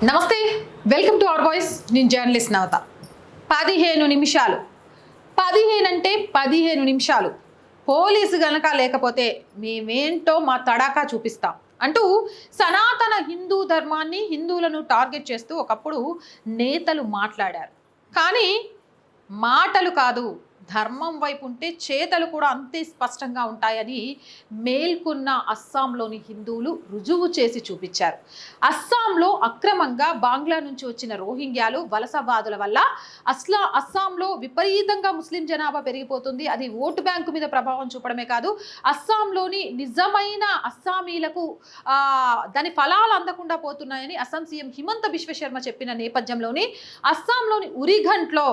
నమస్తే, welcome to our voice. నేను journalist నవత. 15 నిమిషాలు, 15 అంటే 15 నిమిషాలు పోలీసు గనక లేకపోతే మేమేంటో మా తడాకా చూపిస్తాం అంటూ సనాతన హిందూ ధర్మాన్ని, హిందువులను టార్గెట్ చేస్తూ ఒకప్పుడు నేతలు మాట్లాడారు. కానీ మాటలు కాదు, ధర్మం వైపు ఉంటే చేతలు కూడా అంతే స్పష్టంగా ఉంటాయని మేల్కొన్న అస్సాంలోని హిందువులు రుజువు చేసి చూపించారు. అస్సాంలో అక్రమంగా బంగ్లా నుంచి వచ్చిన రోహింగ్యాలు వలసవాదుల వల్ల అస్సాంలో విపరీతంగా ముస్లిం జనాభా పెరిగిపోతుంది. అది ఓటు బ్యాంకు మీద ప్రభావం చూపడమే కాదు, అస్సాంలోని నిజమైన అస్సామీలకు దాని ఫలాలు అందకుండా పోతున్నాయని అస్సాం సీఎం హిమంత బిశ్వ శర్మ చెప్పిన నేపథ్యంలోని అస్సాంలోని ఉరిఘంట్లో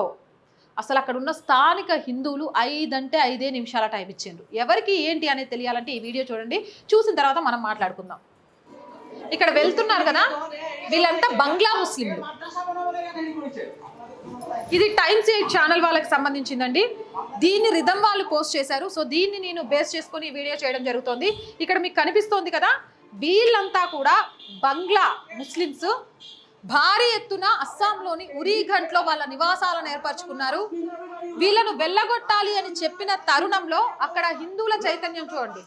అసలు అక్కడ ఉన్న స్థానిక హిందువులు 5 అంటే 5 నిమిషాల టైం ఇచ్చిండ్రు. ఎవరికి ఏంటి అనేది తెలియాలంటే ఈ వీడియో చూడండి, చూసిన తర్వాత మనం మాట్లాడుకుందాం. ఇక్కడ వెళ్తున్నారు కదా, వీళ్ళంతా బంగ్లా ముస్లింలు. ఇది టైమ్స్ 8 ఛానల్ వాళ్ళకి సంబంధించిందండి. దీన్ని రిధమ్ వాళ్ళు పోస్ట్ చేశారు. సో దీన్ని నేను బేస్ చేసుకొని ఈ వీడియో చేయడం జరుగుతుంది. ఇక్కడ మీకు కనిపిస్తోంది కదా, వీళ్ళంతా కూడా బంగ్లా ముస్లిమ్స్ భారీ ఎత్తున అస్సాంలోని ఉరీఘంట్లో వాళ్ళ నివాసాలను ఏర్పరచుకున్నారు. వీళ్ళను వెళ్ళగొట్టాలి అని చెప్పిన తరుణంలో అక్కడ హిందువుల చైతన్యం చూడండి.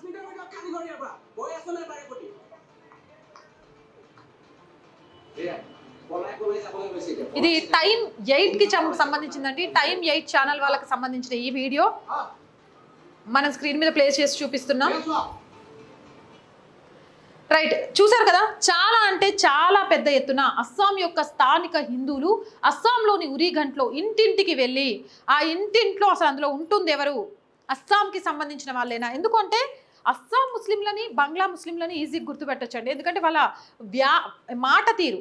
ఇది టైం 8కి సంబంధించిందండి. టైం 8 ఛానల్ వాళ్ళకి సంబంధించిన ఈ వీడియో మనం స్క్రీన్ మీద ప్లే చేసి చూపిస్తున్నాం. రైట్, చూసారు కదా, చాలా అంటే చాలా పెద్ద ఎత్తున అస్సాం యొక్క స్థానిక హిందువులు అస్సాంలోని ఉరీఘంట్లో ఇంటింటికి వెళ్ళి ఆ ఇంటింట్లో అసలు అందులో ఉంటుంది ఎవరు, అస్సాంకి సంబంధించిన వాళ్ళేనా? ఎందుకంటే అస్సాం ముస్లింలని, బంగ్లా ముస్లింలని ఈజీగా గుర్తుపెట్టొచ్చండి. ఎందుకంటే వాళ్ళ మాట తీరు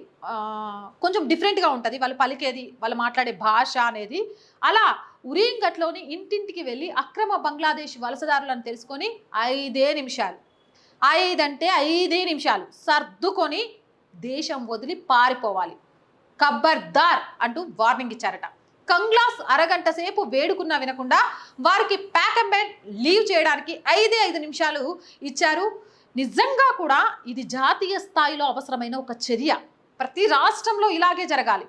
కొంచెం డిఫరెంట్గా ఉంటుంది, వాళ్ళు పలికేది, వాళ్ళు మాట్లాడే భాష అనేది. అలా ఉరీఘట్లోని ఇంటింటికి వెళ్ళి అక్రమ బంగ్లాదేశ్ వలసదారులను తెలుసుకొని 5 నిమిషాలు, 5 అంటే 5 నిమిషాలు సర్దుకొని దేశం వదిలి పారిపోవాలి, ఖబర్దార్ అంటూ వార్నింగ్ ఇచ్చారట. కంగ్లాస్ అరగంట సేపు వేడుకున్నా వినకుండా వారికి ప్యాక్ అండ్ బెడ్ లీవ్ చేయడానికి 5 నిమిషాలు ఇచ్చారు. నిజంగా కూడా ఇది జాతీయ స్థాయిలో అవసరమైన ఒక చర్య. ప్రతి రాష్ట్రంలో ఇలాగే జరగాలి.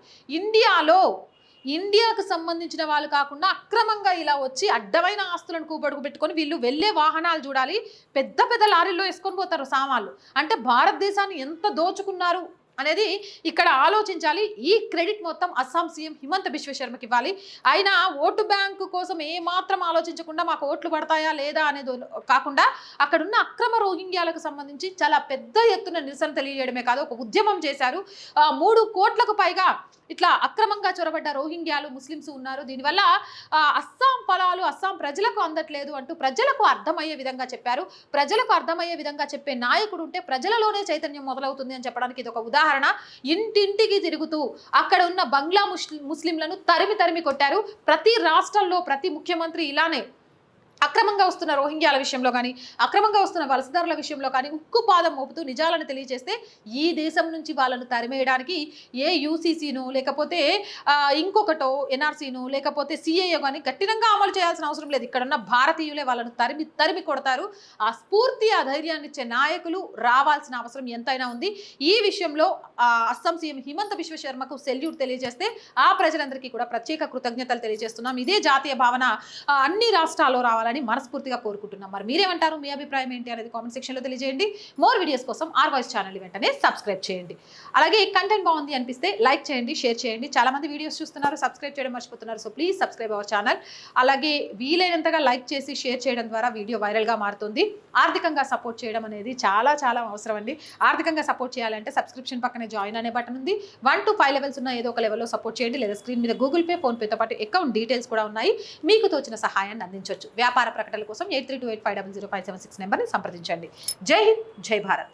ఇండియాకు సంబంధించిన వాళ్ళు కాకుండా అక్రమంగా ఇలా వచ్చి అడ్డమైన ఆస్తులను కూబడుకు పెట్టుకొని వీళ్ళు వెళ్ళే వాహనాలు చూడాలి, పెద్ద పెద్ద లారీల్లో వేసుకొని పోతారు సామాన్లు. అంటే భారతదేశాన్ని ఎంత దోచుకున్నారు అనేది ఇక్కడ ఆలోచించాలి. ఈ క్రెడిట్ మొత్తం అస్సాం సీఎం హిమంత బిశ్వ శర్మకి ఇవ్వాలి. ఆయన ఓటు బ్యాంకు కోసం ఏమాత్రం ఆలోచించకుండా మాకు ఓట్లు పడతాయా లేదా అనేది కాకుండా అక్కడున్న అక్రమ రోహింగ్యాలకు సంబంధించి చాలా పెద్ద ఎత్తున నిరసన తెలియజేయడమే కాదు, ఒక ఉద్యమం చేశారు. 3 కోట్లకు పైగా ఇట్లా అక్రమంగా చొరబడ్డ రోహింగ్యాలు ముస్లిమ్స్ ఉన్నారు. దీనివల్ల అస్సాం ఫలాలు అస్సాం ప్రజలకు అందట్లేదు అంటూ ప్రజలకు అర్థమయ్యే విధంగా చెప్పారు. ప్రజలకు అర్థమయ్యే విధంగా చెప్పే నాయకుడు ఉంటే ప్రజలలోనే చైతన్యం మొదలవుతుంది అని చెప్పడానికి ఇది ఒక ఉదాహరణ. ఇంటింటికి తిరుగుతూ అక్కడ ఉన్న బంగ్లా ముస్లింలను తరిమి కొట్టారు. ప్రతి రాష్ట్రంలో ప్రతి ముఖ్యమంత్రి ఇలానే అక్రమంగా వస్తున్న రోహింగ్యాల విషయంలో కానీ, అక్రమంగా వస్తున్న వలసదారుల విషయంలో కానీ ఉక్కు పాదం మోపుతూ నిజాలను తెలియజేస్తే ఈ దేశం నుంచి వాళ్ళను తరిమేయడానికి ఏ యూసీసీనో లేకపోతే ఇంకొకటో ఎన్ఆర్సీనో లేకపోతే సిఏఓ కానీ కఠినంగా అమలు చేయాల్సిన అవసరం లేదు. ఇక్కడున్న భారతీయులే వాళ్ళను తరిమి కొడతారు. ఆ స్ఫూర్తి, ఆ ధైర్యాన్ని ఇచ్చే నాయకులు రావాల్సిన అవసరం ఎంతైనా ఉంది. ఈ విషయంలో అస్సాం సీఎం హిమంత బిశ్వ శర్మకు సెల్యూట్ తెలియజేస్తే ఆ ప్రజలందరికీ కూడా ప్రత్యేక కృతజ్ఞతలు తెలియజేస్తున్నాం. ఇదే జాతీయ భావన అన్ని రాష్ట్రాల్లో రావాలని మనస్ఫూర్తిగా కోరుకుంటున్నాం. మరి మీరేమంటారు, మీ అభిప్రాయం ఏంటి అనేది కామెంట్ సెక్షన్లో తెలియజేయండి. మోర్ వీడియోస్ కోసం ఆర్ వాయిస్ ఛానల్ వెంటనే సబ్స్క్రైబ్ చేయండి. అలాగే కంటెంట్ బాగుంది అనిపిస్తే లైక్ చేయండి, షేర్ చేయండి. చాలా మంది వీడియోస్ చూస్తున్నారు, సబ్స్క్రైబ్ చేయడం మర్చిపోతున్నారు. So please subscribe our channel. అలాగే వీలైనంతగా లైక్ చేసి షేర్ చేయడం ద్వారా వీడియో వైరల్గా మారుతుంది. ఆర్థికంగా సపోర్ట్ చేయడం అనేది చాలా అవసరం అండి. ఆర్థికంగా సపోర్ట్ చేయాలంటే సబ్స్క్రిప్షన్ పక్కనే జాయిన్ అనే బటన్ ఉంది. 1 to 5 లెవెల్స్ ఉన్న ఏదో ఒక లెవెల్లో సపోర్ట్ చేయండి. లేదా స్క్రీన్ మీద గూగుల్ పే, ఫోన్పేతో పాటు అకౌంట్ డీటెయిల్స్ కూడా ఉన్నాయి. మీకు తోచిన సహాయాన్ని అందించవచ్చు. వ్యాపార ప్రకటనల కోసం 8328500576 నెంబర్ని సంప్రదించండి. జై హింద్, జై భారత్.